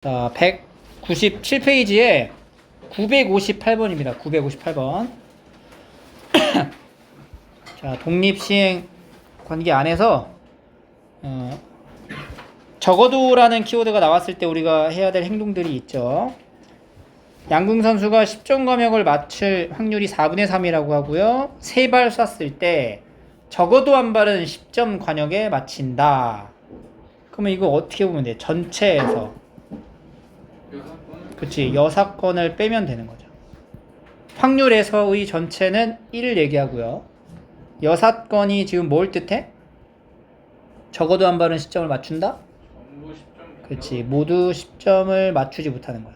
자, 197페이지에 958번입니다. 958번. 자, 독립시행 관계 안에서 적어도라는 키워드가 나왔을 때 우리가 해야 될 행동들이 있죠. 양궁 선수가 10점 과목을 맞출 확률이 4분의 3이라고 하고요. 3발 쐈을 때 적어도 한 발은 10점 관역에 맞힌다. 그러면 이거 어떻게 보면 돼? 전체에서 그치, 6건을 빼면 되는 거죠. 확률에서의 전체는 1을 얘기하고요. 6건이 지금 뭘 뜻해? 적어도 한 발은 10점을 맞춘다? 그치, 모두 10점을 맞추지 못하는 거야.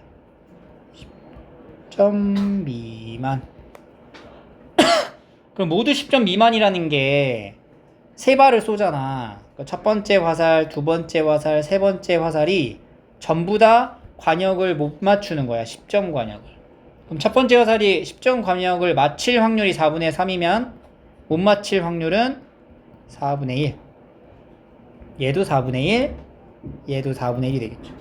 10점 미만. 그럼 모두 10점 미만이라는 게 세 발을 쏘잖아. 첫 번째 화살, 두 번째 화살, 세 번째 화살이 전부 다 관역을 못 맞추는 거야. 10점 관역을. 그럼 첫 번째 화살이 10점 관역을 맞힐 확률이 4분의 3이면 못 맞힐 확률은 4분의 1. 얘도 4분의 1, 얘도 4분의 1이 되겠죠.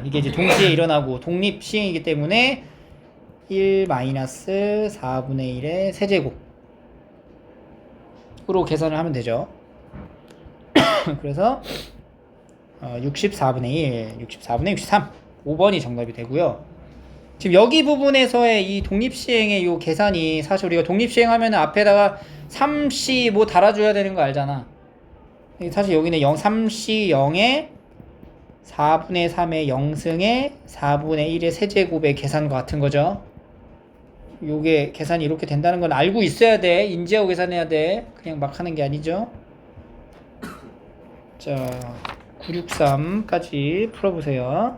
이게 이제 동시에 일어나고 독립시행이기 때문에 1-4분의 1의 세제곱으로 계산을 하면 되죠. 그래서 64분의 1, 64분의 63, 5번이 정답이 되고요. 지금 여기 부분에서의 이 독립시행의 이 계산이 사실 우리가 독립시행하면 앞에다가 3C 뭐 달아줘야 되는 거 알잖아. 사실 여기는 3C 0에 4분의 3의 0승에 4분의 1의 세제곱의 계산과 같은 거죠. 요게 계산이 이렇게 된다는 건 알고 있어야 돼. 인지하고 계산해야 돼. 그냥 막 하는 게 아니죠. 자, 963까지 풀어보세요.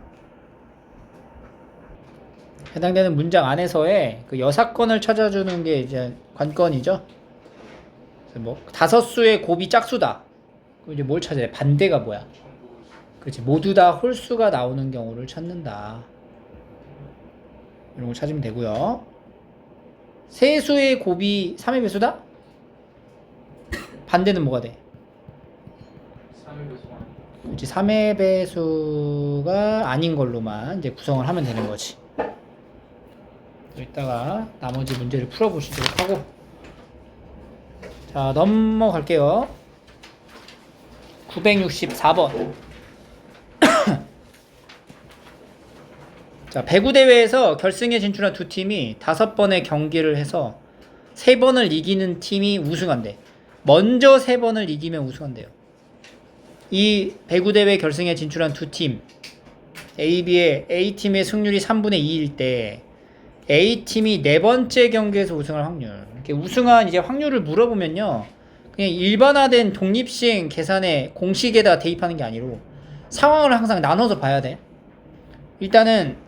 해당되는 문장 안에서의 그 여사건을 찾아주는 게 이제 관건이죠. 뭐 5수의 곱이 짝수다. 그럼 이제 뭘 찾아야 돼? 반대가 뭐야? 그렇지. 모두 다 홀수가 나오는 경우를 찾는다. 이런 걸 찾으면 되고요. 세수의 곱이 3의 배수다? 반대는 뭐가 돼? 3의 배수가 그렇지. 3의 배수가 아닌 걸로만 이제 구성을 하면 되는 거지. 이따가 나머지 문제를 풀어보시도록 하고, 자, 넘어갈게요. 964번. 자, 배구 대회에서 결승에 진출한 두 팀이 5번의 경기를 해서 3번을 이기는 팀이 우승한대. 먼저 3번을 이기면 우승한대요. 이 배구 대회 결승에 진출한 두 팀, AB의 A팀의 승률이 3분의 2일 때 A팀이 4번째 경기에서 우승할 확률. 이렇게 우승한 이제 확률을 물어보면요, 그냥 일반화된 독립시행 계산의 공식에다 대입하는 게 아니고 상황을 항상 나눠서 봐야 돼. 일단은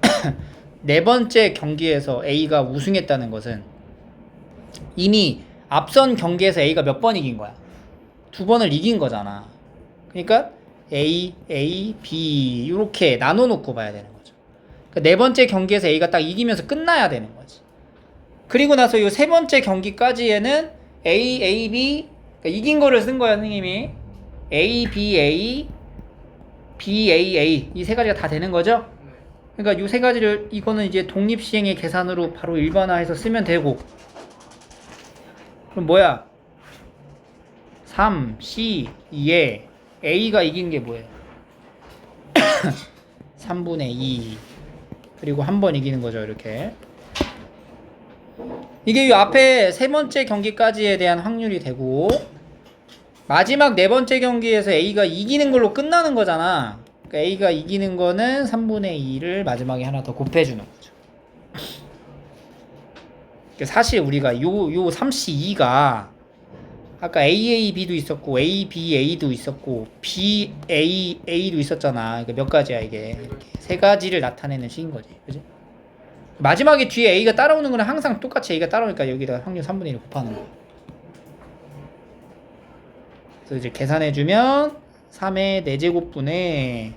4번째 경기에서 A가 우승했다는 것은 이미 앞선 경기에서 A가 몇 번 이긴 거야? 2번을 이긴 거잖아. 그러니까 A, B 이렇게 나눠 놓고 봐야 되는 거죠. 그러니까 4번째 경기에서 A가 딱 이기면서 끝나야 되는 거지. 그리고 나서 이 3번째 경기까지에는 A, B, 그러니까 이긴 거를 쓴 거야, 선생님이. A, B, A 이 세 가지가 다 되는 거죠. 그러니까 이 세 가지를, 이거는 이제 독립시행의 계산으로 바로 일반화해서 쓰면 되고, 그럼 뭐야? 3, C, 2에 A가 이긴 게 뭐예요? 3분의 2. 그리고 한 번 이기는 거죠, 이렇게. 이게 이 앞에 3번째 경기까지에 대한 확률이 되고, 마지막 4번째 경기에서 A가 이기는 걸로 끝나는 거잖아. 그러니까 A가 이기는 거는 3분의 2를 마지막에 하나 더 곱해주는 거죠. 그러니까 사실 우리가 요 3C2가 아까 AAB도 있었고 ABA도 있었고 BAA도 있었잖아. 그러니까 몇 가지야 이게. 이렇게 세 가지를 나타내는 식인 거지. 그지? 마지막에 뒤에 A가 따라오는 거는 항상 똑같이 A가 따라오니까 여기다 확률 3분의 1을 곱하는 거야. 그래서 이제 계산해주면 3의 4제곱분의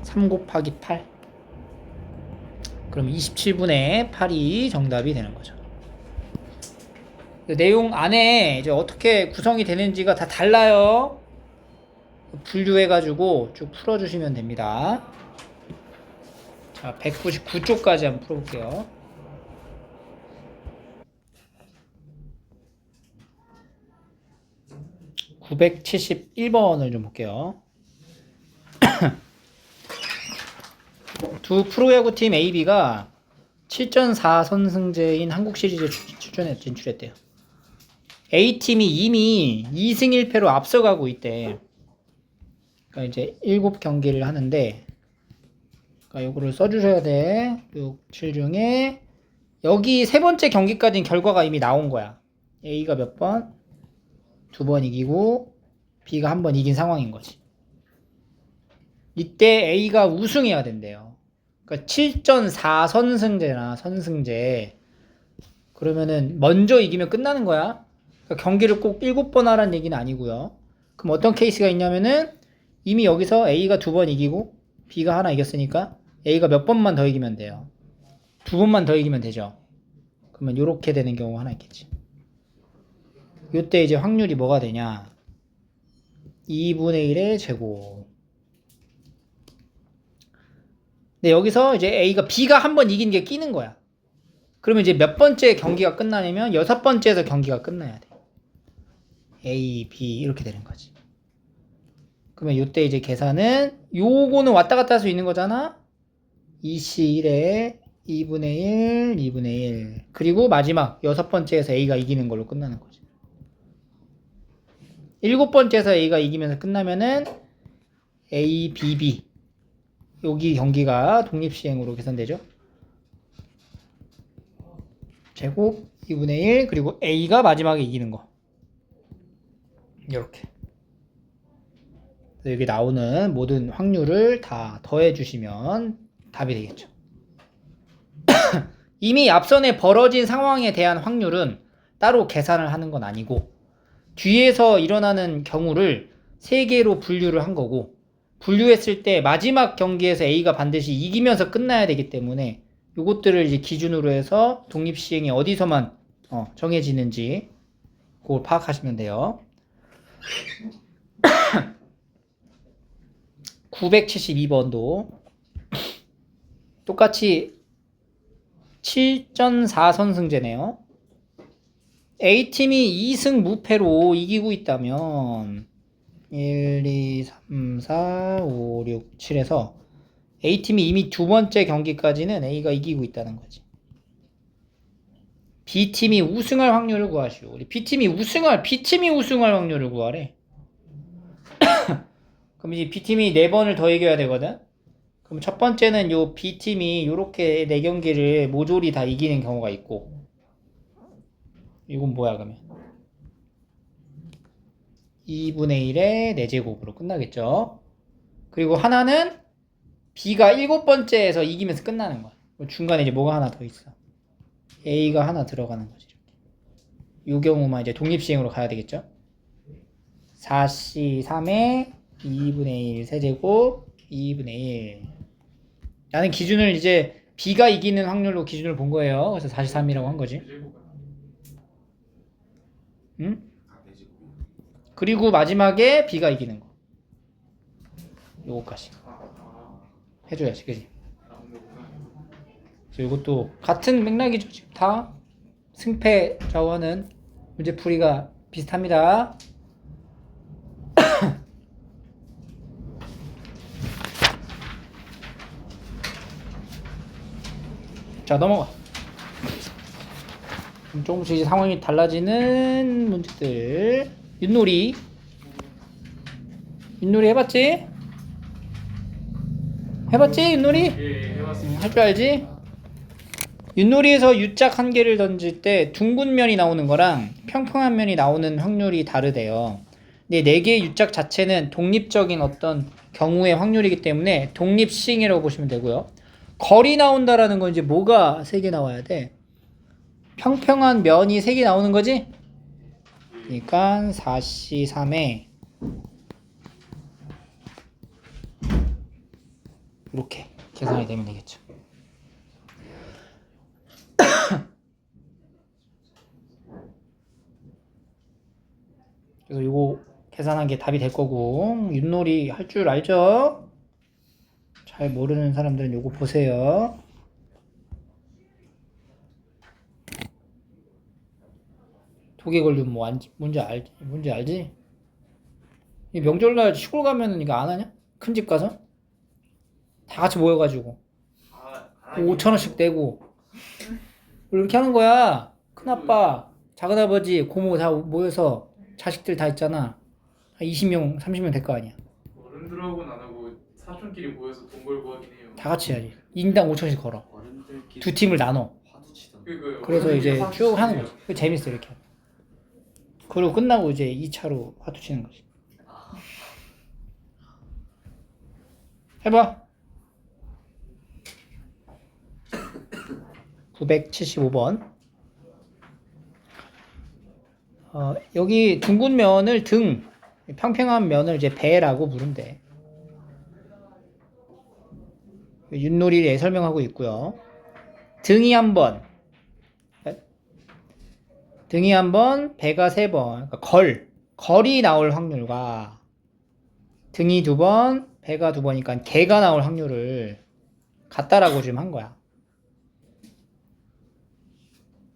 3 곱하기 8. 그럼 27분의 8이 정답이 되는 거죠. 내용 안에 이제 어떻게 구성이 되는지가 다 달라요. 분류해가지고 쭉 풀어주시면 됩니다. 자, 199쪽까지 한번 풀어볼게요. (971번을) 좀 볼게요. 두 프로야구팀 AB가 7전 4선승제인 한국 시리즈에 진출했대요. A팀이 이미 2승 1패로 앞서가고 있대. 그러니까 이제 7경기를 하는데, 그러니까 요거를 써주셔야 돼. 6, 7 중에 여기 세 번째 경기까지는 결과가 이미 나온 거야. A가 몇 번? 2번 이기고 B가 한 번 이긴 상황인 거지. 이때 A가 우승해야 된대요. 그러니까 7전 4선승제나 선승제. 그러면은 먼저 이기면 끝나는 거야. 그러니까 경기를 꼭 7번 하라는 얘기는 아니고요. 그럼 어떤 케이스가 있냐면은 이미 여기서 A가 2번 이기고 B가 하나 이겼으니까 A가 몇 번만 더 이기면 돼요. 2번만 더 이기면 되죠. 그러면 요렇게 되는 경우가 하나 있겠지. 요때 이제 확률이 뭐가 되냐? 2분의 1의 제곱. 근데 여기서 이제 A가 B가 한 번 이긴 게 끼는 거야. 그러면 이제 몇 번째 경기가 끝나냐면 6번째에서 경기가 끝나야 돼. A, B 이렇게 되는 거지. 그러면 요때 이제 계산은 요거는 왔다 갔다 할 수 있는 거잖아. 2C1에 2분의 1, 2분의 1. 그리고 마지막 6번째에서 A가 이기는 걸로 끝나는 거지. 7번째에서 A가 이기면서 끝나면은 A, B, B. 여기 경기가 독립시행으로 계산되죠. 제곱 2분의 1 그리고 A가 마지막에 이기는 거. 이렇게. 여기 나오는 모든 확률을 다 더해 주시면 답이 되겠죠. 이미 앞선에 벌어진 상황에 대한 확률은 따로 계산을 하는 건 아니고 뒤에서 일어나는 경우를 3개로 분류를 한 거고 분류했을 때 마지막 경기에서 A가 반드시 이기면서 끝나야 되기 때문에 이것들을 이제 기준으로 해서 독립시행이 어디서만 정해지는지 그걸 파악하시면 돼요. 972번도 똑같이 7전 4선승제네요. A팀이 2승 무패로 이기고 있다면 1, 2, 3, 4, 5, 6, 7에서 A팀이 이미 2번째 경기까지는 A가 이기고 있다는 거지. B팀이 우승할 확률을 구하시오. 우리 B팀이 우승할 확률을 구하래. 그럼 이제 B팀이 4번을 더 이겨야 되거든. 그럼 첫 번째는 요 B팀이 요렇게 4경기를 모조리 다 이기는 경우가 있고, 이건 뭐야 그러면 2분의 1의 4제곱으로 끝나겠죠. 그리고 하나는 B가 7번째에서 이기면서 끝나는 거야. 중간에 이제 뭐가 하나 더 있어. A가 하나 들어가는 거지. 이 경우만 이제 독립시행으로 가야 되겠죠. 4C 3에 2분의 1 세제곱 2분의 1. 라는 기준을 이제 B가 이기는 확률로 기준을 본 거예요. 그래서 43이라고 한 거지. 응? 그리고 마지막에 B가 이기는 거. 요거까지 해줘야지, 그지? 그래서 이것도 같은 맥락이죠. 지금 다 승패 좌우하는 문제풀이가 비슷합니다. 자, 넘어가. 조금씩 이제 상황이 달라지는 문제들. 윷놀이 해봤지? 윷놀이? 예, 해봤습니다. 할 줄 알지? 윷놀이에서 U짝 한 개를 던질 때 둥근 면이 나오는 거랑 평평한 면이 나오는 확률이 다르대요. 근데 4개의 U짝 자체는 독립적인 어떤 경우의 확률이기 때문에 독립시행이라고 보시면 되고요. 거리 나온다라는 건 이제 뭐가 3개 나와야 돼? 평평한 면이 3개 나오는 거지? 그러니까 4C 3에 이렇게 계산이 되면 되겠죠. 그래서 이거 계산한 게 답이 될 거고 윷놀이 할 줄 알죠? 자, 잘 모르는 사람들은 요거 보세요. 독에 걸리면 뭐 뭔지 알지? 뭔지 알지? 이 명절날 시골 가면은 이거 안 하냐? 큰 집 가서 다 같이 모여가지고 5천 원씩 떼고 이렇게 하는 거야. 큰아빠, 작은아버지, 고모 다 모여서 자식들 다 있잖아. 20명, 30명 될 거 아니야. 어른들하고는 안 하고 사촌끼리 모여서 돈 벌고 하긴 해요. 다 같이 해야지. 인당 5천원씩 걸어. 어른들끼리 두 팀을 나눠. 화두 치던. 그래서 이제 쭉 하는 거지. 그 재밌어 이렇게. 그리고 끝나고 이제 2차로 화투 치는 거지. 해봐. 975번. 여기 둥근 면을 평평한 면을 이제 배라고 부른대. 윷놀이에 설명하고 있고요. 등이 한 번, 배가 3번, 그러니까 걸이 나올 확률과 등이 2번, 배가 2번이니까 개가 나올 확률을 같다라고 지금 한 거야.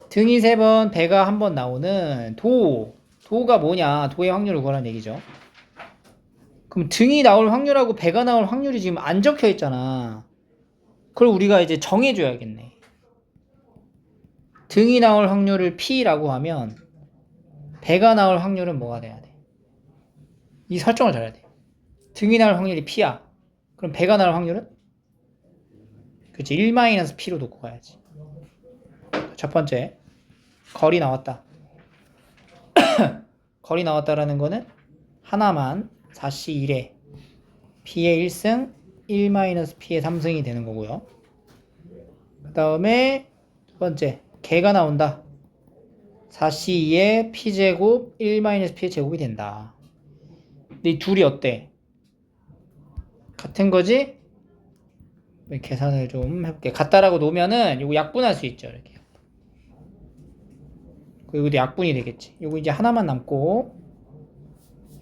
등이 3번, 배가 1번 나오는 도가 뭐냐? 도의 확률을 구하라는 얘기죠. 그럼 등이 나올 확률하고 배가 나올 확률이 지금 안 적혀 있잖아. 그걸 우리가 이제 정해줘야겠네. 등이 나올 확률을 P라고 하면 배가 나올 확률은 뭐가 돼야 돼? 이 설정을 잘해야 돼. 등이 나올 확률이 P야. 그럼 배가 나올 확률은? 그치, 1-P로 놓고 가야지. 첫 번째, 거리 나왔다. 거리 나왔다라는 거는 하나만 4C 1에 P의 1승 1-P의 3승이 되는 거고요. 그 다음에 두 번째, 개가 나온다. 4C 2에 P제곱 1-P의 제곱이 된다. 근데 이 둘이 어때? 같은 거지? 계산을 좀 해볼게. 같다라고 놓으면은 이거 약분할 수 있죠. 이렇게. 이것도 약분이 되겠지. 이거 이제 하나만 남고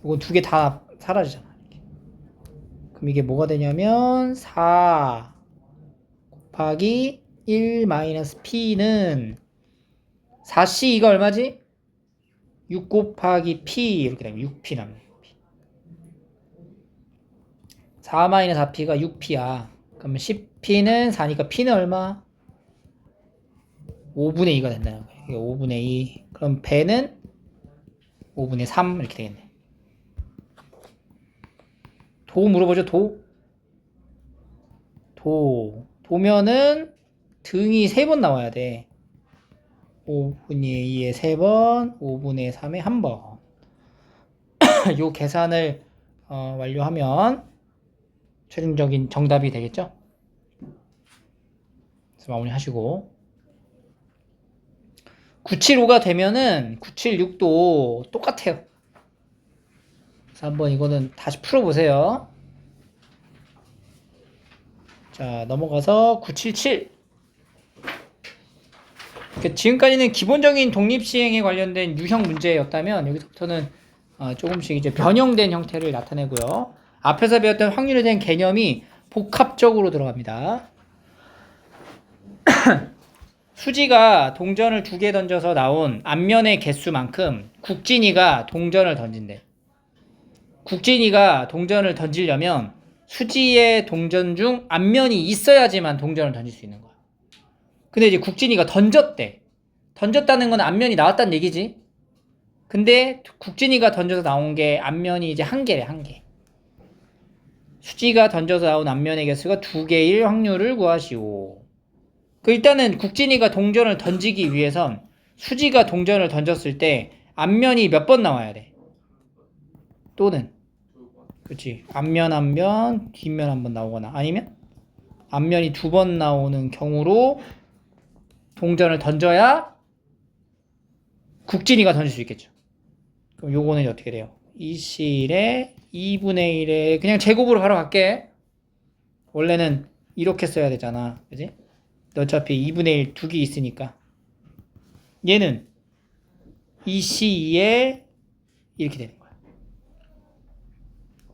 이거 두 개 다 사라지잖아. 이렇게. 그럼 이게 뭐가 되냐면 4 곱하기 1-P는 4C2가 얼마지? 6 곱하기 P 이렇게 되면 6P 남는 4-4P가 6P야. 그러면 10P는 4니까 P는 얼마? 5분의 2가 된다는 거예요. 이게 5분의 2. 그럼 배는 5분의 3 이렇게 되겠네. 도 물어보죠. 도면은 등이 3번 나와야 돼. 5분의 2에 3번, 5분의 3에 1번. 요 계산을 완료하면 최종적인 정답이 되겠죠? 그래서 마무리 하시고 975가 되면은 976도 똑같아요. 그래서 한번 이거는 다시 풀어보세요. 자, 넘어가서 977. 지금까지는 기본적인 독립시행에 관련된 유형 문제였다면 여기서부터는 조금씩 이제 변형된 형태를 나타내고요. 앞에서 배웠던 확률에 대한 개념이 복합적으로 들어갑니다. 수지가 동전을 2개 던져서 나온 앞면의 개수만큼 국진이가 동전을 던진대. 국진이가 동전을 던지려면 수지의 동전 중 앞면이 있어야지만 동전을 던질 수 있는 거야. 근데 이제 국진이가 던졌대. 던졌다는 건 앞면이 나왔다는 얘기지. 근데 국진이가 던져서 나온 게 앞면이 이제 1개래, 1개. 수지가 던져서 나온 앞면의 개수가 2개일 확률을 구하시오. 일단은 국진이가 동전을 던지기 위해선 수지가 동전을 던졌을 때 앞면이 몇 번 나와야 돼? 또는 그렇지, 앞면 한 번, 뒷면 한 번 나오거나 아니면 앞면이 2번 나오는 경우로 동전을 던져야 국진이가 던질 수 있겠죠. 그럼 요거는 어떻게 돼요? 2C1에 2분의 1에 그냥 제곱으로 바로 갈게. 원래는 이렇게 써야 되잖아, 그지? 어차피 2분의 1 두 개 있으니까 얘는 2C2에 이렇게 되는 거야.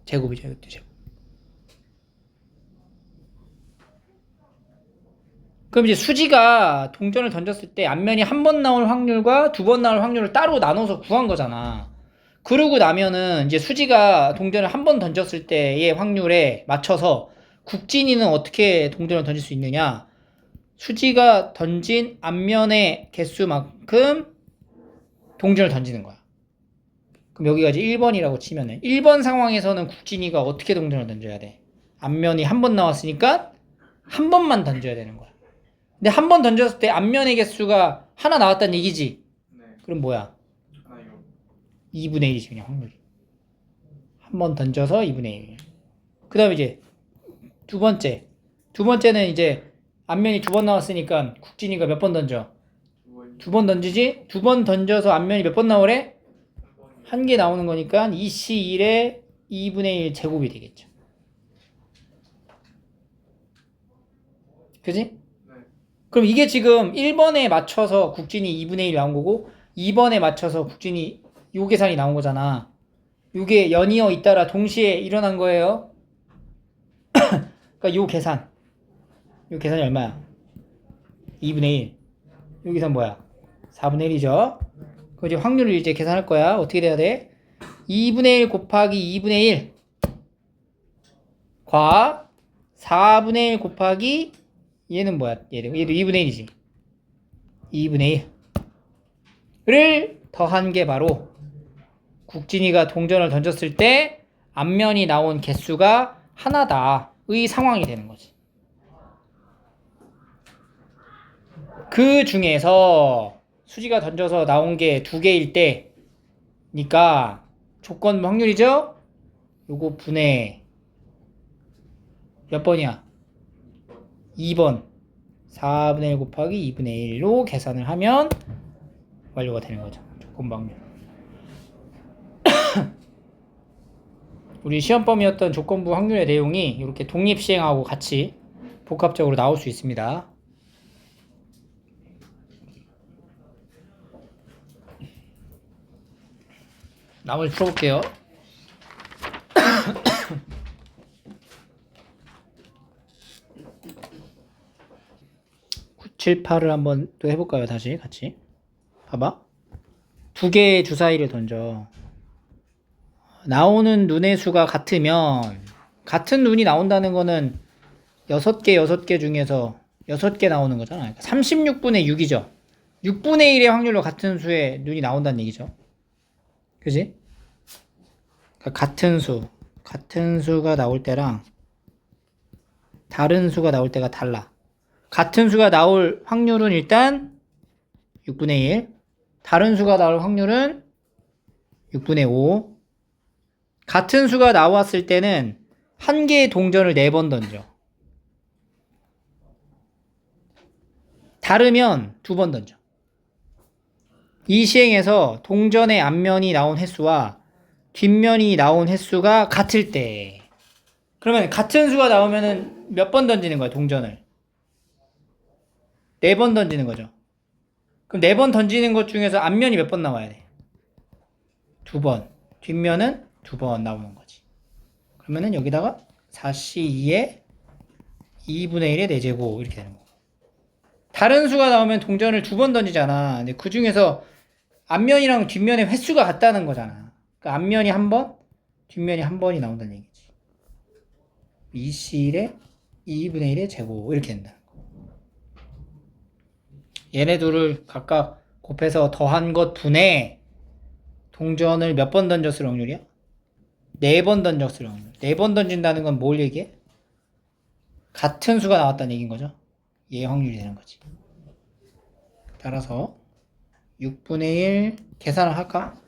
제곱이죠, 이것도 제곱. 그럼 이제 수지가 동전을 던졌을 때 앞면이 한 번 나올 확률과 두 번 나올 확률을 따로 나눠서 구한 거잖아. 그러고 나면은 이제 수지가 동전을 한 번 던졌을 때의 확률에 맞춰서 국진이는 어떻게 동전을 던질 수 있느냐? 수지가 던진 앞면의 개수만큼 동전을 던지는 거야. 그럼 여기가 이제 1번이라고 치면은 1번 상황에서는 국진이가 어떻게 동전을 던져야 돼? 앞면이 한 번 나왔으니까 한 번만 던져야 되는 거야. 근데 한 번 던졌을 때 앞면의 개수가 하나 나왔다는 얘기지. 네. 그럼 뭐야? 하나 이거. 2분의 1이지 그냥 확률이. 한 번 던져서 2분의 1. 그 다음에 이제 두 번째. 두 번째는 이제 앞면이 두 번 나왔으니까 국진이가 몇 번 던져? 두 번 던지지? 두 번 던져서 앞면이 몇 번 나오래? 한 개 나오는 거니까 2C1의 2분의 1 제곱이 되겠죠. 그지? 네. 그럼 이게 지금 1번에 맞춰서 국진이 2분의 1 나온 거고 2번에 맞춰서 국진이 요 계산이 나온 거잖아. 요게 연이어 잇따라 동시에 일어난 거예요. 그러니까 요 계산이 얼마야? 2분의 1. 요 계산 뭐야? 4분의 1이죠. 그럼 이제 확률을 이제 계산할 거야. 어떻게 돼야 돼? 2분의 1 곱하기 2분의 1 과 4분의 1 곱하기 얘는 뭐야? 얘도 2분의 1이지. 2분의 1을 더한 게 바로 국진이가 동전을 던졌을 때 앞면이 나온 개수가 하나다의 상황이 되는 거지. 그 중에서 수지가 던져서 나온 게 두 개일 때니까 조건 확률이죠? 요거 분의 몇 번이야? 2번 4분의 1 곱하기 2분의 1로 계산을 하면 완료가 되는 거죠. 조건 확률. 우리 시험범위였던 조건부 확률의 내용이 이렇게 독립시행하고 같이 복합적으로 나올 수 있습니다. 나머지 풀어볼게요. 9, 7, 8을 한번 또 해볼까요? 다시 같이. 봐봐. 두 개의 주사위를 던져. 나오는 눈의 수가 같으면 같은 눈이 나온다는 거는 6개 중에서 6개 나오는 거잖아. 그러니까 36분의 6이죠. 6분의 1의 확률로 같은 수의 눈이 나온다는 얘기죠. 그지? 그러니까 같은 수가 나올 때랑 다른 수가 나올 때가 달라. 같은 수가 나올 확률은 일단 6분의 1, 다른 수가 나올 확률은 6분의 5. 같은 수가 나왔을 때는 한 개의 동전을 4번 던져. 다르면 2번 던져. 이 시행에서 동전의 앞면이 나온 횟수와 뒷면이 나온 횟수가 같을 때, 그러면 같은 수가 나오면은 몇 번 던지는 거야, 동전을? 4번 던지는 거죠. 그럼 4번 던지는 것 중에서 앞면이 몇 번 나와야 돼? 2번. 뒷면은 2번 나오는 거지. 그러면은 여기다가 4C2의 2분의 1의 4제곱 이렇게 되는 거고. 다른 수가 나오면 동전을 2번 던지잖아. 근데 그 중에서 앞면이랑 뒷면의 횟수가 같다는 거잖아. 그러니까 앞면이 한 번, 뒷면이 한 번이 나온다는 얘기지. 2C1의 2분의 1의 제곱 이렇게 된다. 얘네 둘을 각각 곱해서 더한 것 분의 동전을 몇 번 던졌을 확률이야? 4번 던졌을 확률. 4번 던진다는 건 뭘 얘기해? 같은 수가 나왔다는 얘기인 거죠. 얘 확률이 되는 거지. 따라서 6분의 1 계산을 할까?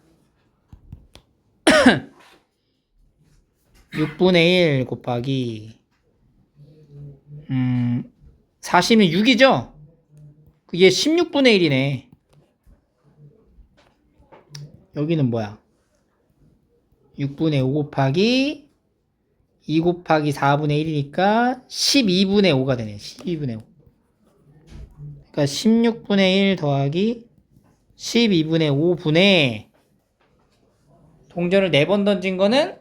6분의 1 곱하기 40은 6이죠? 얘 16분의 1이네. 여기는 뭐야? 6분의 5 곱하기 2 곱하기 4분의 1이니까 12분의 5가 되네. 12분의 5. 그러니까 16분의 1 더하기 12분의 5분의 동전을 4번 던진 거는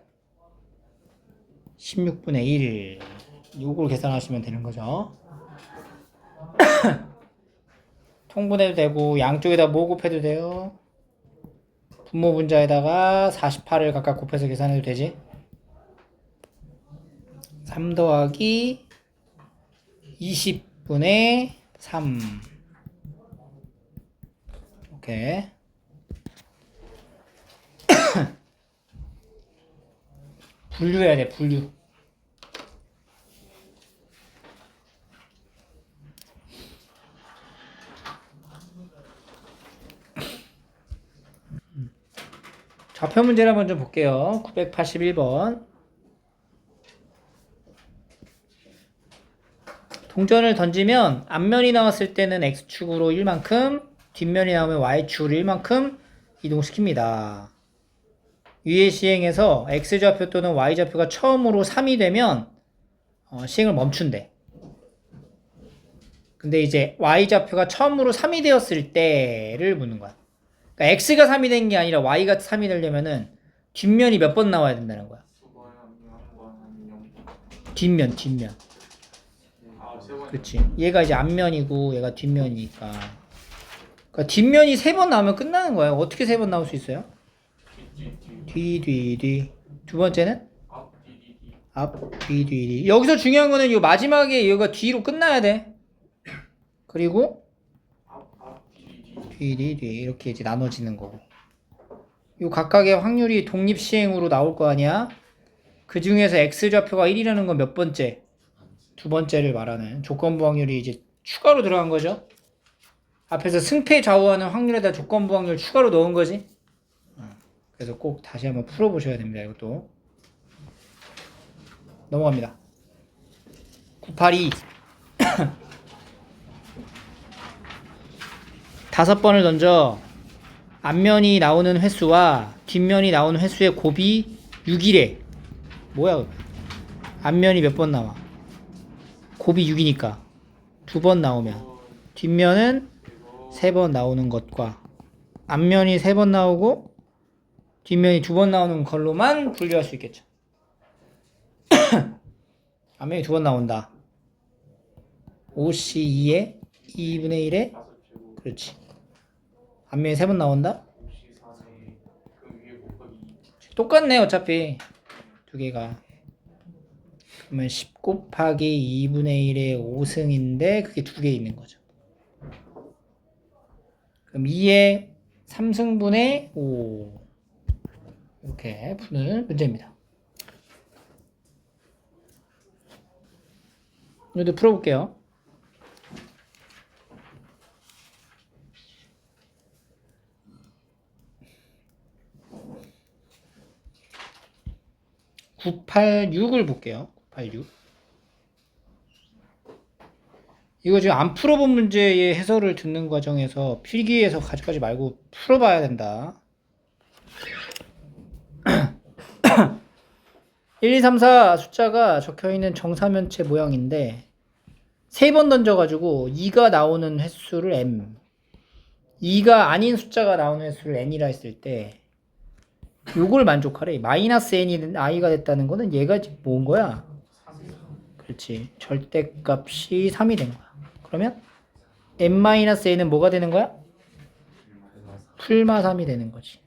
16분의 1. 요걸 계산하시면 되는 거죠. 통분해도 되고 양쪽에다 뭐 곱해도 돼요? 분모 분자에다가 48을 각각 곱해서 계산해도 되지? 3 더하기 20분의 3. 오케이. 분류해야 돼, 분류. 좌표 문제를 먼저 볼게요. 981번. 동전을 던지면 앞면이 나왔을 때는 X축으로 1만큼, 뒷면이 나오면 Y축으로 1만큼 이동시킵니다. 위의 시행에서 X좌표 또는 Y좌표가 처음으로 3이 되면 시행을 멈춘대. 근데 이제 Y좌표가 처음으로 3이 되었을 때를 묻는 거야. 그러니까 X가 3이 된 게 아니라 Y가 3이 되려면은 뒷면이 몇 번 나와야 된다는 거야. 뒷면. 그렇지. 얘가 이제 앞면이고 얘가 뒷면이니까. 그러니까 뒷면이 3번 나오면 끝나는 거야. 어떻게 3번 나올 수 있어요? 뒤. 두 번째는? 앞, 뒤. 여기서 중요한 거는 이 마지막에 얘가 뒤로 끝나야 돼. 그리고 뒤 이렇게 이제 나눠지는 거고. 요 각각의 확률이 독립시행으로 나올 거 아니야? 그 중에서 X좌표가 1이라는 건 몇 번째? 두 번째를 말하는 조건부 확률이 이제 추가로 들어간 거죠. 앞에서 승패 좌우하는 확률에다 조건부 확률 추가로 넣은 거지. 그래서 꼭 다시 한번 풀어보셔야 됩니다. 이것도. 넘어갑니다. 982. 5번을 던져 앞면이 나오는 횟수와 뒷면이 나오는 횟수의 곱이 6이래. 뭐야? 앞면이 몇 번 나와? 곱이 6이니까 2번 나오면 뒷면은 3번 나오는 것과 앞면이 3번 나오고 뒷면이 2번 나오는 걸로만 분류할 수 있겠죠. 앞면이 2번 나온다. 5C2에 2분의 1에 그렇지. 앞면이 3번 나온다. 똑같네 어차피 두 개가. 그러면 10 곱하기 2분의 1의 5승인데 그게 두 개 있는 거죠. 그럼 2의 3승분의 5 이렇게 푸는 문제입니다. 이것도 풀어볼게요. (986을) 볼게요. 986. 이거 지금 안 풀어본 문제의 해설을 듣는 과정에서 필기에서 가져가지 말고 풀어봐야 된다. 1, 2, 3, 4 숫자가 적혀있는 정사면체 모양인데 3번 던져가지고 2가 나오는 횟수를 m, 2가 아닌 숫자가 나오는 횟수를 n이라 했을 때 요걸 만족하래. 마이너스 n이 i가 됐다는 거는 얘가 뭔 거야? 그렇지. 절대값이 3이 된 거야. 그러면 n-n은 뭐가 되는 거야? 풀마 3이 되는 거지.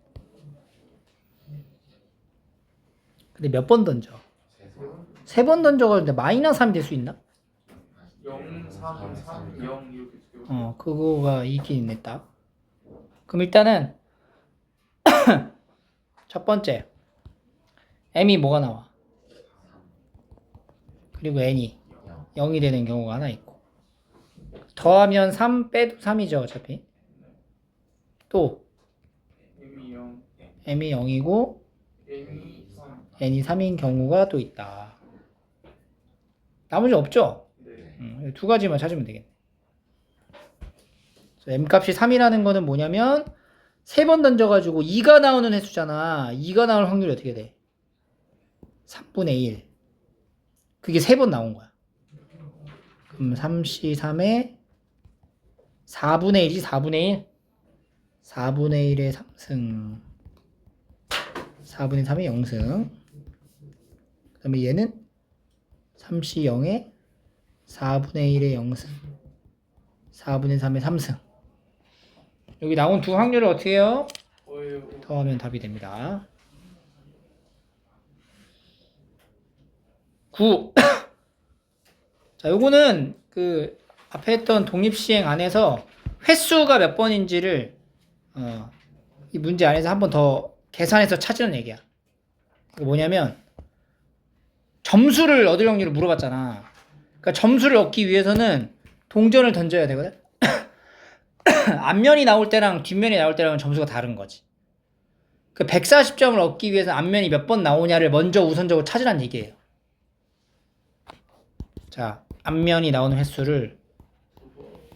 근데 몇 번 던져? 3번 던져가지고 마이너스 3이 될 수 있나? 0, 3, 3, 0 이렇게 두 개. 그거가 있긴 했다. 그럼 일단은 첫 번째 m이 뭐가 나와? 그리고 n이 0이 되는 경우가 하나 있고 더하면 3 빼도 3이죠 어차피. 또 M이 0, m이 0이고 M이 3. n이 3인 경우가 또 있다. 나머지 없죠? 네. 두 가지만 찾으면 되겠네. m 값이 3이라는 거는 뭐냐면 3번 던져가지고 2가 나오는 횟수잖아. 2가 나올 확률이 어떻게 돼? 3분의 1. 그게 3번 나온 거야. 그럼 3C3에 4분의 1이지 4분의 1. 4분의 1에 3승. 4분의 3에 0승. 그 다음에 얘는 3C0에 4분의 1에 0승. 4분의 3의 3승. 여기 나온 두 확률을 어떻게 해요? 더하면 답이 됩니다. 9. 자, 요거는 그 앞에 했던 독립시행 안에서 횟수가 몇 번인지를 이 문제 안에서 한 번 더 계산해서 찾으는 얘기야. 이게 뭐냐면 점수를 얻을 확률을 물어봤잖아. 그러니까 점수를 얻기 위해서는 동전을 던져야 되거든. 앞면이 나올 때랑 뒷면이 나올 때랑은 점수가 다른 거지. 그 140점을 얻기 위해서 앞면이 몇 번 나오냐를 먼저 우선적으로 찾으란 얘기예요. 자, 앞면이 나오는 횟수를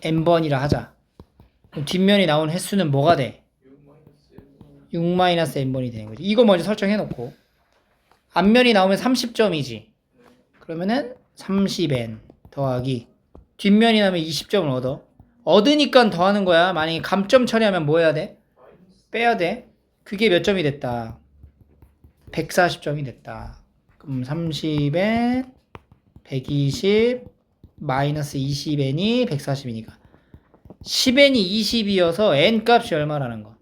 n번이라 하자. 그럼 뒷면이 나오는 횟수는 뭐가 돼? 6-n번이 되는 거지. 이거 먼저 설정해 놓고 앞면이 나오면 30점이지. 그러면은 30n 더하기 뒷면이 나오면 20점을 얻으니까 더하는 거야. 만약에 감점 처리하면 뭐 해야 돼? 빼야 돼. 그게 몇 점이 됐다? 140점이 됐다. 그럼 30n 120 마이너스 20n이 140이니까 10n이 20이어서 n 값이 얼마라는 거?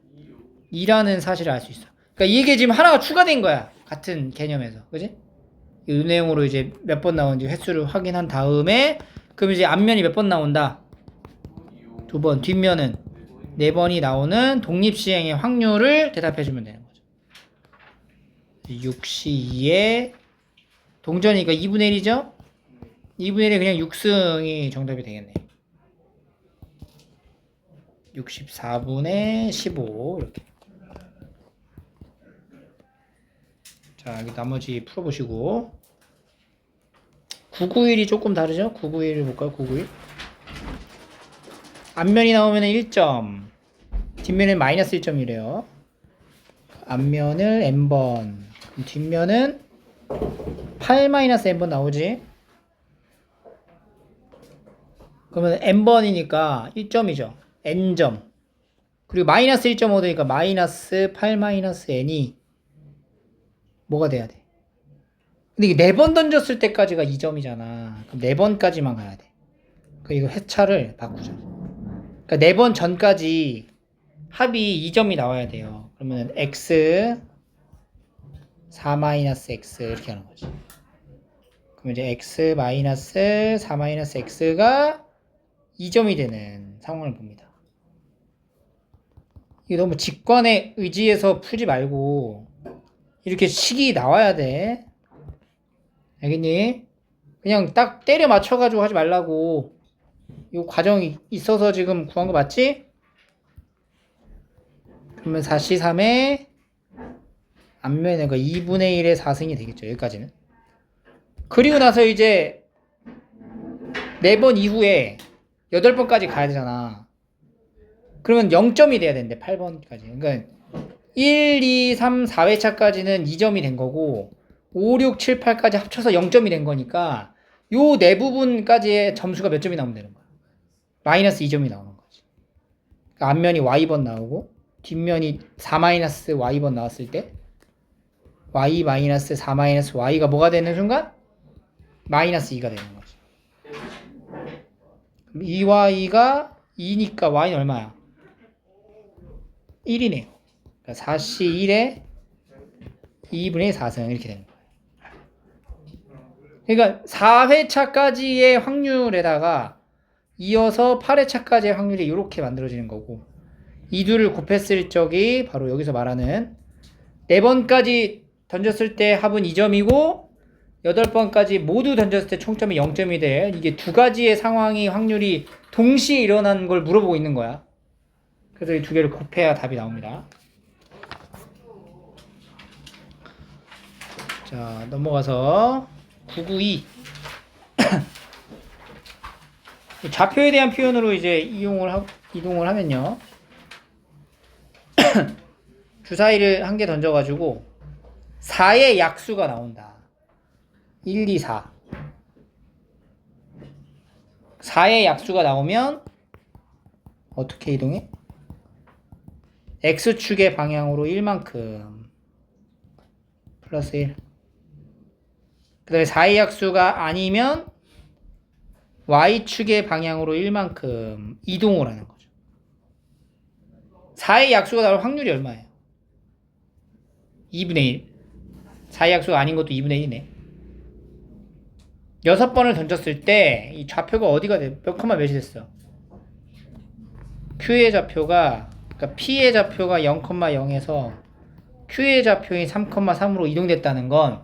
2라는 사실을 알 수 있어. 그러니까 이게 지금 하나가 추가된 거야. 같은 개념에서. 그지? 이 내용으로 이제 몇 번 나오는지 횟수를 확인한 다음에 그럼 이제 앞면이 몇 번 나온다? 2번, 뒷면은 4번이 나오는 독립시행의 확률을 대답해주면 되는 거죠. 6C2에 동전이니까 2분의 1이죠? 2분의 1이 그냥 6승이 정답이 되겠네. 64분의 15 이렇게. 자, 여기 나머지 풀어보시고 991이 조금 다르죠? 991을 볼까요? 991 앞면이 나오면 1점 뒷면은 마이너스 1점이래요. 앞면을 n번 뒷면은 8-n번 나오지. 그러면 n번이니까 1점이죠. n점 그리고 마이너스 1.5 되니까 마이너스 8-n이 뭐가 돼야 돼? 근데 이게 4번 던졌을 때까지가 2점이잖아. 그럼 4번까지만 가야 돼. 그러니까 이거 회차를 바꾸자. 그러니까 4번 전까지 합이 2점이 나와야 돼요. 그러면 x 4-x 이렇게 하는 거지. 그럼 이제 x 4-x가 2점이 되는 상황을 봅니다. 이게 너무 직관의 의지에서 풀지 말고 이렇게 식이 나와야 돼. 알겠니? 그냥 딱 때려 맞춰가지고 하지 말라고. 이 과정이 있어서 지금 구한 거 맞지? 그러면 4C3에 앞면에 2분의 1의 4승이 되겠죠. 여기까지는. 그리고 나서 이제 4번 이후에 8번까지 가야 되잖아. 그러면 0점이 돼야 되는데 8번까지. 그러니까 1, 2, 3, 4회차까지는 2점이 된 거고 5, 6, 7, 8까지 합쳐서 0점이 된 거니까 요 네 부분까지의 점수가 몇 점이 나오면 되는 거야. 마이너스 2점이 나오는 거지. 그러니까 앞면이 y번 나오고 뒷면이 4-y번 나왔을 때 y 마이너스 4-y가 뭐가 되는 순간? 마이너스 2가 되는 거지. 그럼 2y가 2니까 y는 얼마야? 1이네요. 그러니까 4C1에 2분의 4승 이렇게 되는 거예요. 그러니까 4회차까지의 확률에다가 이어서 8회차까지의 확률이 이렇게 만들어지는 거고 이 둘을 곱했을 적이 바로 여기서 말하는 4번까지 던졌을 때 합은 2점이고 8번까지 모두 던졌을 때 총점이 0점이 돼. 이게 두 가지의 상황이 확률이 동시에 일어난 걸 물어보고 있는 거야. 그래서 이 두 개를 곱해야 답이 나옵니다. 자, 넘어가서 992 좌표에 대한 표현으로 이제 이동을 하면요. 주사위를 한 개 던져가지고 4의 약수가 나온다. 1, 2, 4. 4의 약수가 나오면 어떻게 이동해? X축의 방향으로 1만큼 플러스 1. 그 다음에 4의 약수가 아니면 y축의 방향으로 1만큼 이동을 하는 거죠. 4의 약수가 나올 확률이 얼마예요? 2분의 1. 4의 약수가 아닌 것도 2분의 1이네. 6번을 던졌을 때 이 좌표가 어디가 돼? 몇 컴마 몇이 됐어? Q의 좌표가 그러니까 P의 좌표가 0,0에서 Q의 좌표인 3,3으로 이동됐다는 건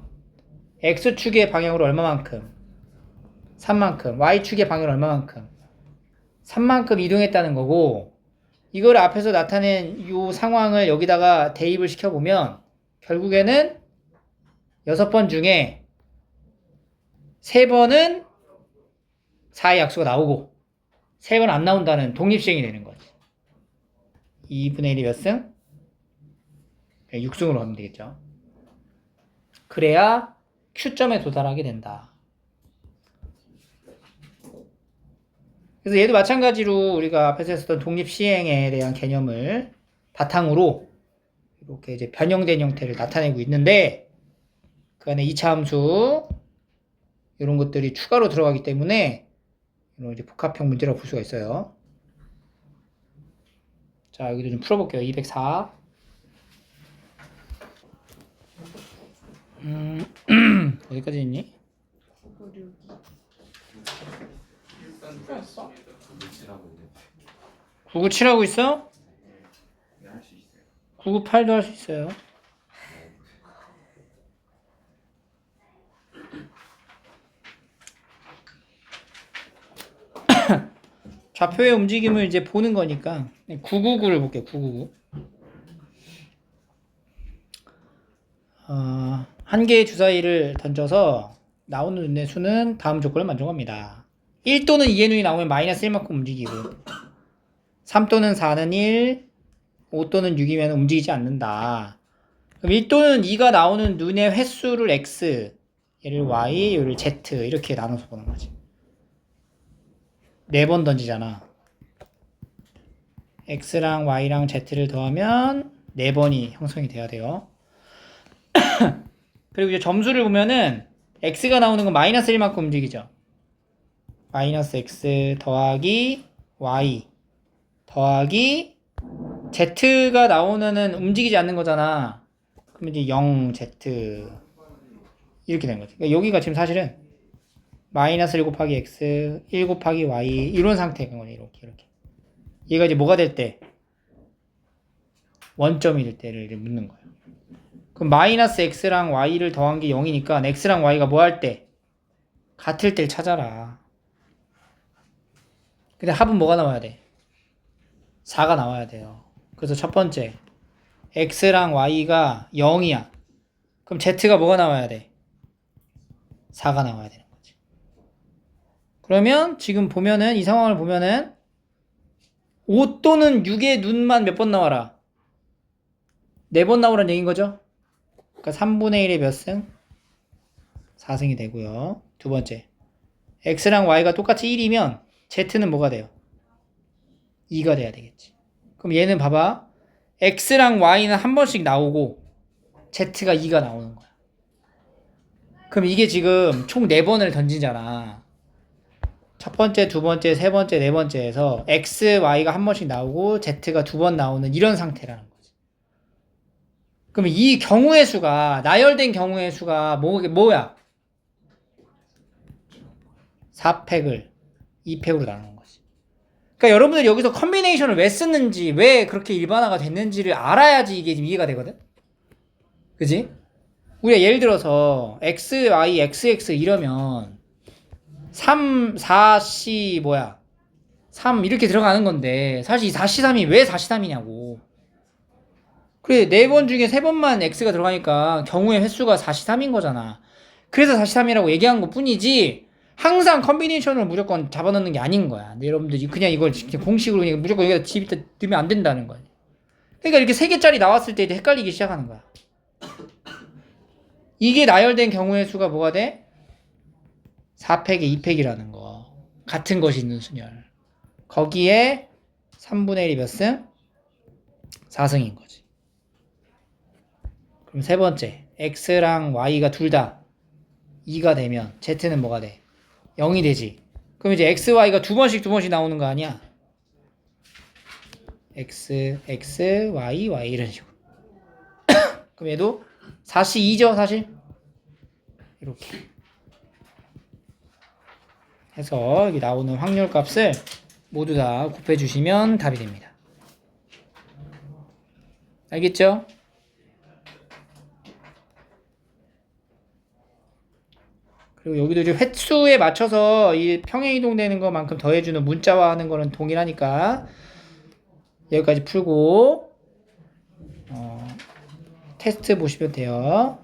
X축의 방향으로 얼마만큼? 3만큼. Y축의 방향으로 얼마만큼? 3만큼 이동했다는 거고, 이걸 앞에서 나타낸 이 상황을 여기다가 대입을 시켜보면 결국에는 6번 중에 3번은 4의 약수가 나오고 3번 안 나온다는 독립시행이 되는 거지. 2분의 1이 몇 승? 6승으로 하면 되겠죠. 그래야 Q점에 도달하게 된다. 그래서 얘도 마찬가지로 우리가 앞에서 했었던 독립시행에 대한 개념을 바탕으로 이렇게 이제 변형된 형태를 나타내고 있는데 그 안에 2차 함수 이런 것들이 추가로 들어가기 때문에 이런 이제 복합형 문제라고 볼 수가 있어요. 자, 여기도 좀 풀어볼게요. 204. 어디까지 있니? 997하고 있어? 네, 할 수 있어요. 998도 할 수 있어요. 좌표의 움직임을 이제 보는 거니까 999를 볼게요. 999. 한 개의 주사위를 던져서 나오는 눈의 수는 다음 조건을 만족합니다. 1 또는 2의 눈이 나오면 마이너스 1만큼 움직이고 3 또는 4는 1, 5 또는 6이면 움직이지 않는다. 그럼 1 또는 2가 나오는 눈의 횟수를 x, 얘를 y, 얘를 z 이렇게 나눠서 보는 거지. 4번 던지잖아. x랑 y랑 z를 더하면 4번이 형성이 돼야 돼요. 그리고 이제 점수를 보면은 x가 나오는 건 마이너스 1만큼 움직이죠. 마이너스 x 더하기 y 더하기 z가 나오면은 움직이지 않는 거잖아. 그럼 이제 0z 이렇게 되는 거지. 그러니까 여기가 지금 사실은 마이너스 1 곱하기 x 1 곱하기 y 이런 상태인 거지. 이렇게 얘가 이제 뭐가 될 때? 원점이 될 때를 묻는 거예요. 그럼 마이너스 x랑 y를 더한 게 0이니까 x랑 y가 뭐 할 때? 같을 때를 찾아라. 근데 합은 뭐가 나와야 돼? 4가 나와야 돼요. 그래서 첫 번째 x랑 y가 0이야. 그럼 z가 뭐가 나와야 돼? 4가 나와야 되는 거지. 그러면 지금 보면은 이 상황을 보면은 5 또는 6의 눈만 몇 번 나와라? 4번 나오라는 얘기인 거죠? 그러니까 3분의 1의 몇 승? 4승이 되고요. 두 번째 x랑 y가 똑같이 1이면 z는 뭐가 돼요? 2가 돼야 되겠지. 그럼 얘는 봐봐. x랑 y는 한 번씩 나오고 z가 2가 나오는 거야. 그럼 이게 지금 총 4번을 던지잖아. 첫 번째, 두 번째, 세 번째, 네 번째에서 x, y가 한 번씩 나오고 z가 2번 나오는 이런 상태라는 거지. 그럼 이 경우의 수가 나열된 경우의 수가 뭐야? 4팩을 2팩으로 나누는 거지. 그러니까 여러분들이 여기서 컨비네이션을 왜 쓰는지, 왜 그렇게 일반화가 됐는지를 알아야지 이게 이해가 되거든? 그지? 우리가 예를 들어서 x, y, xx 이러면 3, 4C 3 이렇게 들어가는 건데 사실 이 4C3이 왜 4C3이냐고. 그래 4번 중에 3번만 x가 들어가니까 경우의 횟수가 4C3인 거잖아. 그래서 4C3이라고 얘기한 것 뿐이지 항상 컨비네이션을 무조건 잡아넣는 게 아닌 거야. 근데 여러분들이 그냥 이걸 공식으로 그냥 무조건 여기다 집에다 넣으면 안 된다는 거야. 그러니까 이렇게 3개짜리 나왔을 때 이제 헷갈리기 시작하는 거야. 이게 나열된 경우의 수가 뭐가 돼? 4팩에 2팩이라는 거. 같은 것이 있는 순열. 거기에 3분의 1이 몇 승? 4승인 거지. 그럼 세 번째. x랑 y가 둘 다 2가 되면 z는 뭐가 돼? 0이 되지. 그럼 이제 xy가 두 번씩 나오는 거 아니야? x y y 이런 식으로. 그럼 얘도 4시 2죠 사실. 이렇게 해서 여기 나오는 확률 값을 모두 다 곱해 주시면 답이 됩니다. 알겠죠? 그리고 여기도 이제 횟수에 맞춰서 이 평행 이동되는 것만큼 더해주는 문자화 하는 거는 동일하니까 여기까지 풀고 테스트 보시면 돼요.